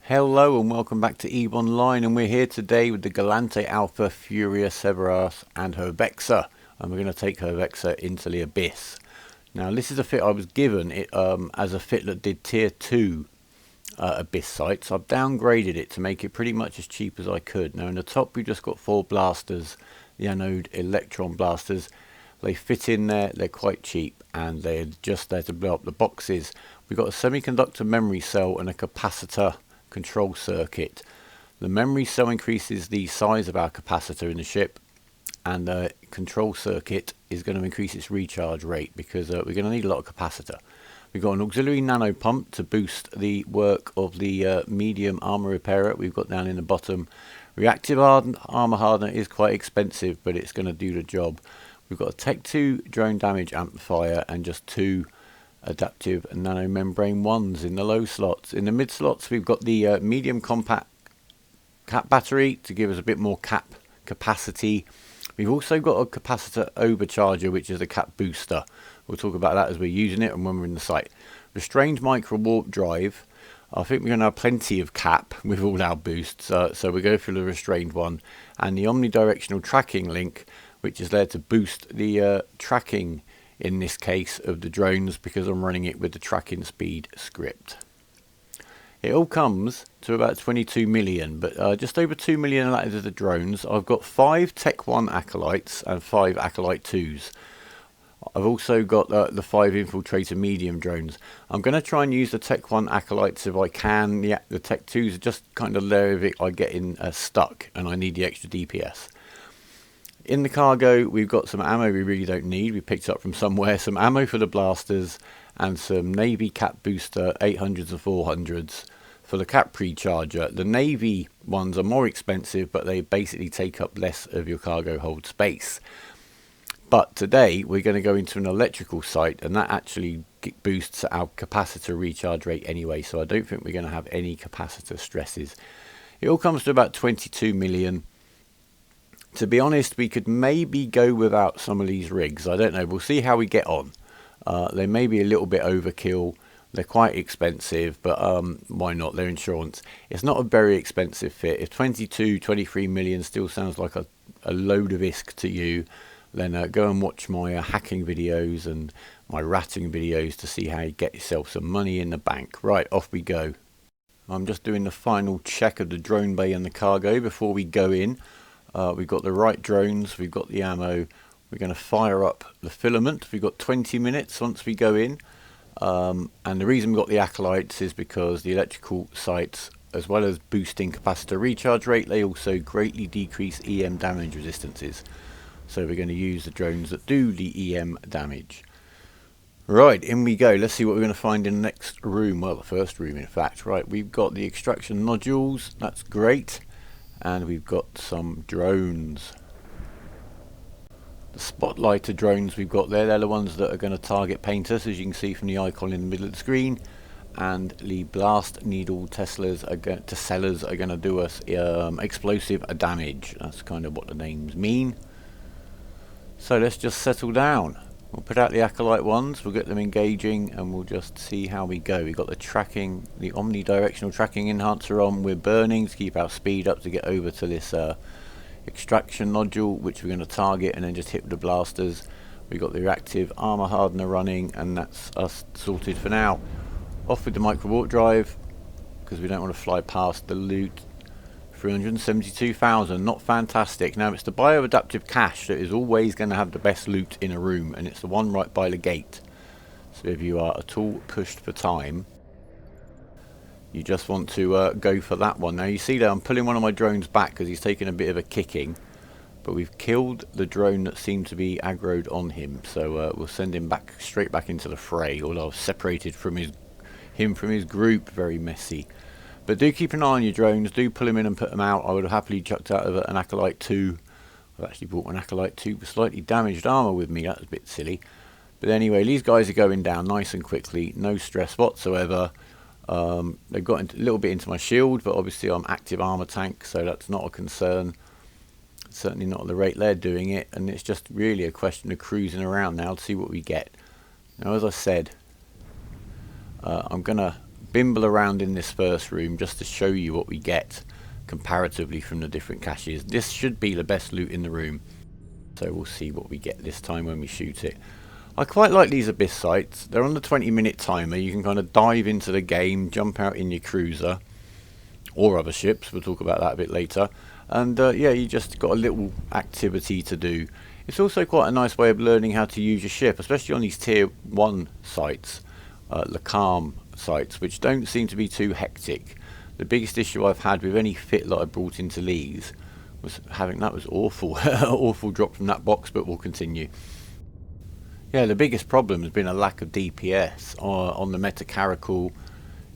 Hello and welcome back to EVE Online, and we're here today with the Galante Alpha Furia Severasse and her Vexor, and we're going to take her Vexor into the Abyss. Now this is a fit I was given as a fit that did tier 2 Abyss sights. I've downgraded it to make it pretty much as cheap as I could. Now in the top we've just got 4 blasters, the anode electron blasters. They fit in there, they're quite cheap, and they're just there to blow up the boxes. We've got a semiconductor memory cell and a capacitor control circuit. The memory cell increases the size of our capacitor in the ship, and the control circuit is going to increase its recharge rate because we're going to need a lot of capacitor. We've got an auxiliary nano pump to boost the work of the medium armor repairer we've got down in the bottom. Reactive armor hardener is quite expensive, but it's going to do the job. We've got a Tech 2 drone damage amplifier and just 2 adaptive nano membrane ones in the low slots. In the mid slots we've got the medium compact cap battery to give us a bit more cap capacity. We've also got a capacitor overcharger, which is a cap booster. We'll talk about that as we're using it and when we're in the site. Restrained micro warp drive. I think we're going to have plenty of cap with all our boosts, so we go for the restrained one, and the omnidirectional tracking link, which is there to boost the tracking in this case of the drones, because I'm running it with the tracking speed script. It all comes to about 22 million, but just over 2 million of that is the drones. I've got 5 Tech 1 Acolytes and 5 Acolyte 2s. I've also got the 5 Infiltrator medium drones. I'm going to try and use the Tech 1 Acolytes if I can. Yeah, the Tech 2s are just kind of there if I get in stuck and I need the extra DPS. In the cargo we've got some ammo we really don't need. We picked up from somewhere some ammo for the blasters and some Navy cap booster 800s and 400s for the cap pre-charger. The Navy ones are more expensive, but they basically take up less of your cargo hold space. But today we're going to go into an electrical site, and that actually boosts our capacitor recharge rate anyway, so I don't think we're going to have any capacitor stresses. It all comes to about 22 million. To be honest, we could maybe go without some of these rigs. I don't know. We'll see how we get on. They may be a little bit overkill. They're quite expensive, but why not? They're insurance. It's not a very expensive fit. If 22, 23 million still sounds like a load of ISK to you, then go and watch my hacking videos and my ratting videos to see how you get yourself some money in the bank. Right, off we go. I'm just doing the final check of the drone bay and the cargo before we go in. We've got the right drones, we've got the ammo. We're going to fire up the filament. We've got 20 minutes once we go in. And the reason we've got the acolytes is because the electrical sites, as well as boosting capacitor recharge rate, they also greatly decrease EM damage resistances. So we're going to use the drones that do the EM damage. Right, in we go. Let's see what we're going to find in the next room. Well, the first room in fact. Right, we've got the extraction nodules. That's great. And we've got some drones. The spotlighter drones we've got there, they're the ones that are going to target paint us, as you can see from the icon in the middle of the screen. And the blast needle Teslas are going to do us explosive damage. That's kind of what the names mean. So let's just settle down. We'll put out the acolyte ones, we'll get them engaging, and we'll just see how we go. We've got the tracking, the omnidirectional tracking enhancer on. We're burning to keep our speed up to get over to this extraction nodule, which we're going to target and then just hit with the blasters. We've got the reactive armor hardener running, and that's us sorted for now. Off with the micro warp drive, because we don't want to fly past the loot. 372,000, not fantastic. Now it's the bioadaptive cache that is always going to have the best loot in a room, and it's the one right by the gate. So if you are at all pushed for time, you just want to go for that one. Now you see that I'm pulling one of my drones back because he's taking a bit of a kicking, but we've killed the drone that seemed to be aggroed on him, so we'll send him back straight back into the fray, although I've separated from him from his group. Very messy. But do keep an eye on your drones, do pull them in and put them out. I would have happily chucked out of an Acolyte 2. I've actually brought an Acolyte 2 with slightly damaged armour with me, that was a bit silly. But anyway, these guys are going down nice and quickly, no stress whatsoever. They've got a little bit into my shield, but obviously I'm active armor tank, so that's not a concern. Certainly not at the rate they're doing it, and it's just really a question of cruising around now to see what we get. Now, as I said, I'm gonna bimble around in this first room just to show you what we get comparatively from the different caches. This should be the best loot in the room, so we'll see what we get this time when we shoot it. I quite like these abyss sites. They're on the 20-minute timer. You can kind of dive into the game, jump out in your cruiser or other ships. We'll talk about that a bit later. And yeah, you just got a little activity to do. It's also quite a nice way of learning how to use your ship, especially on these tier 1 sites, the calm sites, which don't seem to be too hectic. The biggest issue I've had with any fit that I brought into these was having, that was awful, awful drop from that box, but we'll continue. Yeah, the biggest problem has been a lack of DPS on the Metacaracal.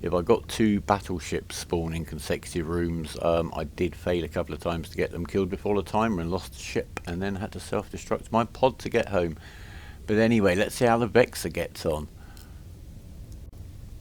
If I got 2 battleships spawn in consecutive rooms, I did fail a couple of times to get them killed before the timer and lost the ship, and then had to self-destruct my pod to get home. But anyway, let's see how the Vexor gets on.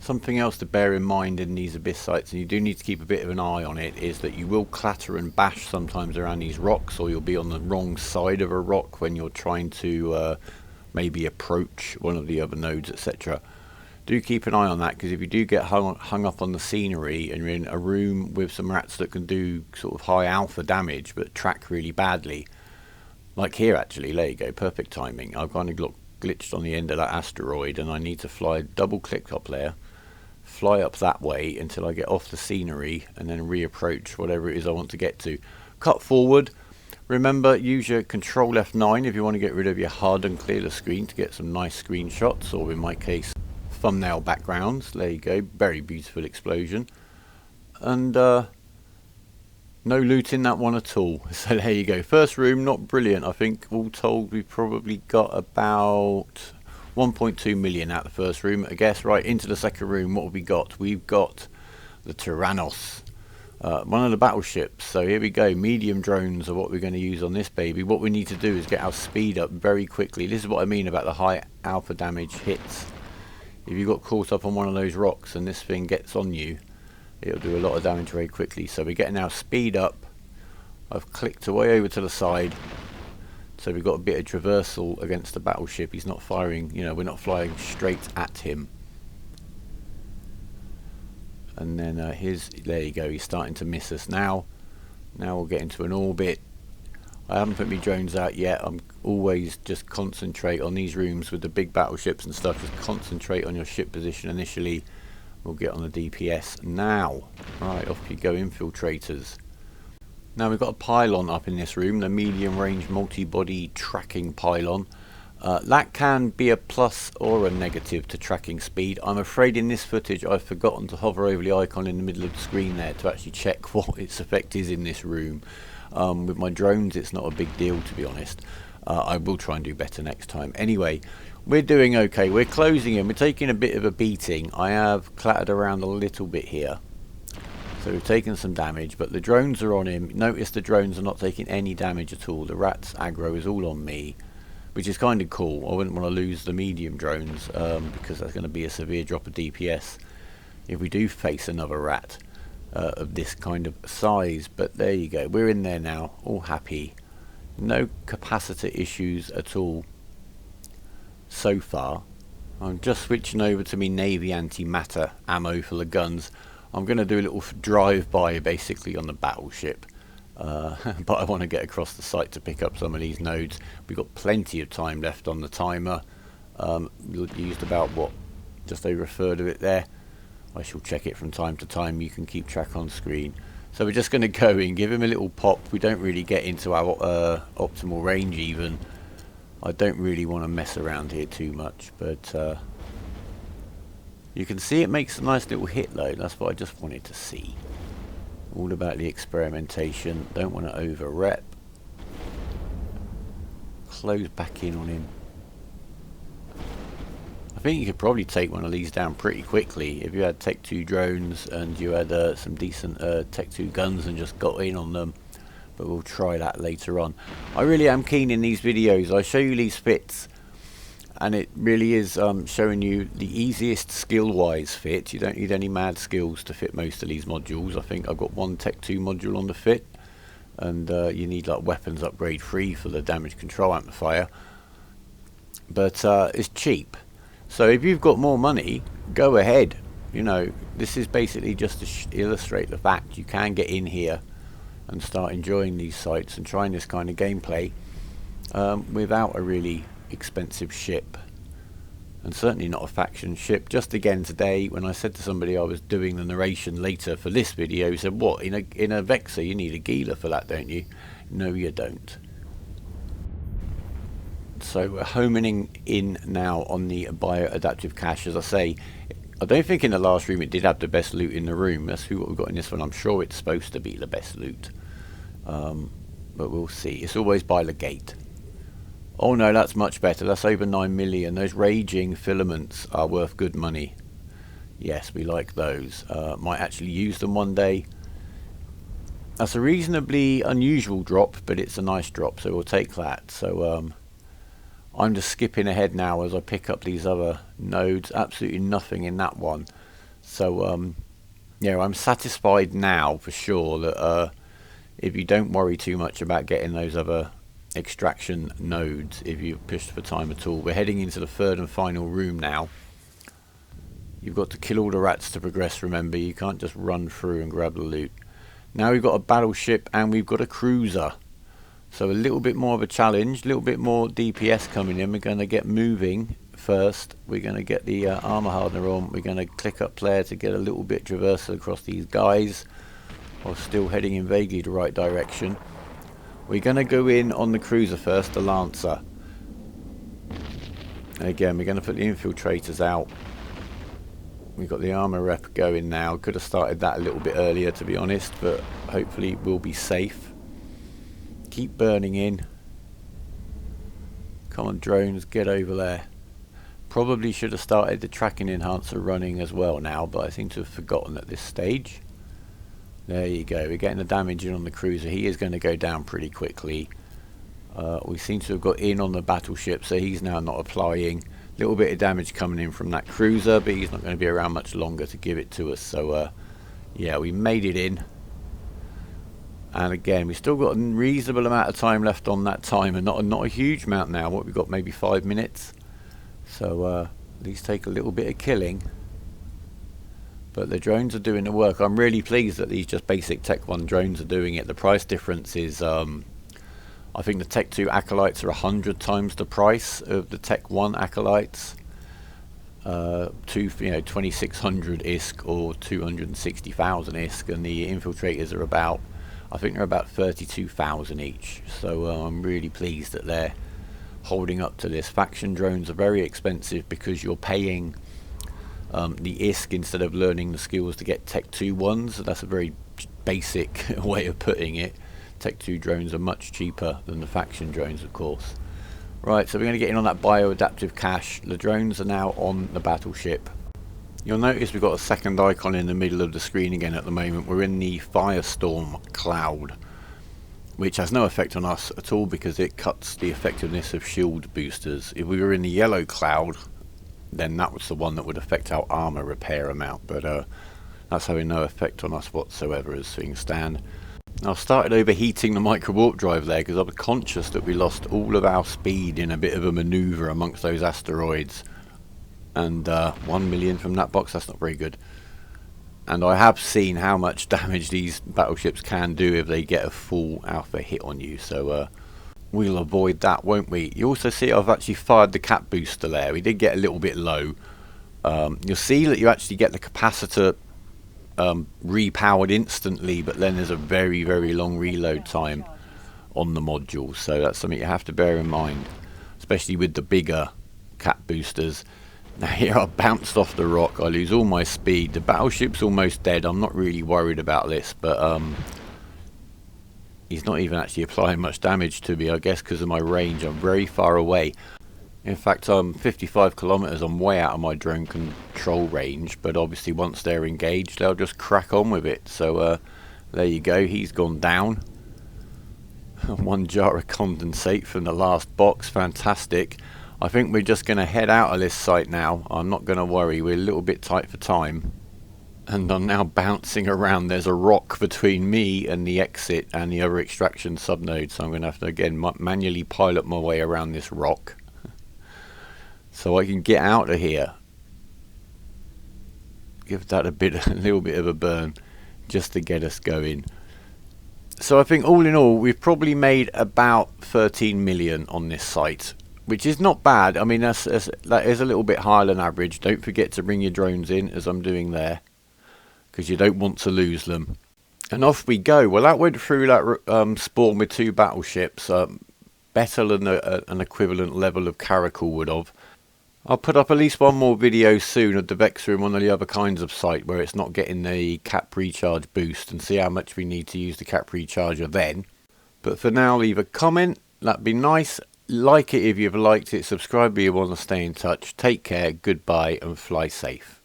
Something else to bear in mind in these abyss sites, and you do need to keep a bit of an eye on it, is that you will clatter and bash sometimes around these rocks, or you'll be on the wrong side of a rock when you're trying to maybe approach one of the other nodes, etc. Do keep an eye on that, because if you do get hung up on the scenery and you're in a room with some rats that can do sort of high alpha damage but track really badly, like here actually, there you go, perfect timing. I've kind of glitched on the end of that asteroid, and I need to fly, double click up there, fly up that way until I get off the scenery, and then reapproach whatever it is I want to get to. Cut forward. Remember, use your Control F9 if you want to get rid of your HUD and clear the screen to get some nice screenshots, or in my case, thumbnail backgrounds. There you go, very beautiful explosion. And no loot in that one at all. So there you go. First room, not brilliant. I think all told we've probably got about 1.2 million out of the first room. I guess right into the second room, what have we got? We've got the Tyrannos. One of the battleships. So here we go, medium drones are what we're going to use on this baby. What we need to do is get our speed up very quickly. This is what I mean about the high alpha damage hits. If you got caught up on one of those rocks and this thing gets on you, it'll do a lot of damage very quickly. So we're getting our speed up. I've clicked away over to the side, so we've got a bit of traversal against the battleship. He's not firing, you know, we're not flying straight at him. And then there you go, he's starting to miss us now. Now we'll get into an orbit. I haven't put my drones out yet. I'm always just concentrate on these rooms with the big battleships and stuff. Just concentrate on your ship position initially. We'll get on the DPS now. Right, off you go, infiltrators. Now we've got a pylon up in this room, the medium range multi-body tracking pylon. That can be a plus or a negative to tracking speed. I'm afraid in this footage I've forgotten to hover over the icon in the middle of the screen there to actually check what its effect is in this room. With my drones it's not a big deal, to be honest. I will try and do better next time. Anyway, we're doing okay. We're closing in. We're taking a bit of a beating. I have clattered around a little bit here. So we've taken some damage, but the drones are on him. Notice the drones are not taking any damage at all. The rats aggro is all on me, which is kind of cool. I wouldn't want to lose the medium drones because that's going to be a severe drop of DPS if we do face another rat of this kind of size. But there you go, we're in there now, all happy. No capacitor issues at all so far. I'm just switching over to me Navy antimatter ammo for the guns. I'm going to do a little drive-by basically on the battleship. But I want to get across the site to pick up some of these nodes. We've got plenty of time left on the timer. We used about, what, just over a third of it there. I shall check it from time to time. You can keep track on screen. So we're just going to go in, give him a little pop. We don't really get into our optimal range even. I don't really want to mess around here too much, but you can see it makes a nice little hit though. That's what I just wanted to see. All about the experimentation. Don't want to over rep. Close back in on him. I think you could probably take one of these down pretty quickly if you had Tech 2 drones and you had some decent Tech 2 guns and just got in on them. But we'll try that later on. I really am keen in these videos. I show you these fits and it really is showing you the easiest skill-wise fit. You don't need any mad skills to fit most of these modules. I think I've got one Tech 2 module on the fit, and you need like weapons upgrade 3 for the damage control amplifier, but it's cheap. So if you've got more money, go ahead. You know, this is basically just to illustrate the fact you can get in here and start enjoying these sites and trying this kind of gameplay without a really expensive ship, and certainly not a faction ship. Just again today, when I said to somebody I was doing the narration later for this video, he said, what, in a Vexor you need a Gila for that, don't you? No, you don't. So we're homing in now on the bio-adaptive cache. As I say, I don't think in the last room it did have the best loot in the room. That's what we've got in this one. I'm sure it's supposed to be the best loot, but we'll see. It's always by the gate. Oh no, that's much better. That's over 9 million. Those raging filaments are worth good money. Yes, we like those. Might actually use them one day. That's a reasonably unusual drop, but it's a nice drop, so we'll take that. So I'm just skipping ahead now as I pick up these other nodes. Absolutely nothing in that one. So yeah, I'm satisfied now for sure that if you don't worry too much about getting those other extraction nodes, if you push for time at all. We're heading into the third and final room now. You've got to kill all the rats to progress, remember. You can't just run through and grab the loot. Now we've got a battleship and we've got a cruiser. So a little bit more of a challenge, a little bit more DPS coming in. We're going to get moving first. We're going to get the armor hardener on. We're going to click up player to get a little bit traversal across these guys, while still heading in vaguely the right direction. We're going to go in on the cruiser first, the Lancer. And again, we're going to put the infiltrators out. We've got the armor rep going now. Could have started that a little bit earlier, to be honest, but hopefully we'll be safe. Keep burning in. Come on, drones, get over there. Probably should have started the tracking enhancer running as well now, but I seem to have forgotten at this stage. There you go, we're getting the damage in on the cruiser. He is going to go down pretty quickly. We seem to have got in on the battleship, so he's now not applying. A little bit of damage coming in from that cruiser, but he's not going to be around much longer to give it to us. So yeah, we made it in. And again, we've still got a reasonable amount of time left on that timer. Not a huge amount now. What, we've got maybe 5 minutes. So at least take a little bit of killing. But the drones are doing the work. I'm really pleased that these just basic Tech 1 drones are doing it. The price difference is, I think the Tech 2 Acolytes are 100 times the price of the Tech 1 Acolytes. To 2600 ISK or 260,000 ISK, and the infiltrators are about, I think they're about 32,000 each. So I'm really pleased that they're holding up to this. Faction drones are very expensive because you're paying the ISK instead of learning the skills to get Tech 2 ones. So that's a very basic way of putting it. Tech 2 drones are much cheaper than the faction drones, of course. Right, so we're going to get in on that bio-adaptive cache. The drones are now on the battleship. You'll notice we've got a second icon in the middle of the screen again at the moment. We're in the Firestorm cloud, which has no effect on us at all because it cuts the effectiveness of shield boosters. If we were in the yellow cloud, then that was the one that would affect our armor repair amount, but that's having no effect on us whatsoever as things stand. Now, I started overheating the micro warp drive there because I was conscious that we lost all of our speed in a bit of a maneuver amongst those asteroids, and 1 million from that box, that's not very good. And I have seen how much damage these battleships can do if they get a full alpha hit on you, so we'll avoid that, won't we? You also see I've actually fired the cap booster there. We did get a little bit low. You'll see that you actually get the capacitor repowered instantly, but then there's a very, very long reload time on the module. So that's something you have to bear in mind, especially with the bigger cap boosters. Now here I bounced off the rock. I lose all my speed. The battleship's almost dead. I'm not really worried about this, but he's not even actually applying much damage to me, I guess because of my range. I'm very far away. In fact, I'm 55 kilometers. I'm way out of my drone control range, but obviously once they're engaged, they'll just crack on with it. So there you go. He's gone down. 1 jar of condensate from the last box. Fantastic. I think we're just going to head out of this site now. I'm not going to worry, we're a little bit tight for time. And I'm now bouncing around. There's a rock between me and the exit and the other extraction subnode, so I'm going to have to again manually pilot my way around this rock so I can get out of here. Give that a little bit of a burn just to get us going. So I think all in all we've probably made about 13 million on this site, which is not bad. I mean that is a little bit higher than average. Don't forget to bring your drones in, as I'm doing there, because you don't want to lose them. And off we go. Well, that went through that spawn with 2 battleships, better than an equivalent level of Caracal would have. I'll put up at least one more video soon of the Vexor and one of the other kinds of site where it's not getting the cap recharge boost, and see how much we need to use the cap recharger then. But for now, leave a comment, that'd be nice. Like it if you've liked it, subscribe if you want to stay in touch. Take care, goodbye and fly safe.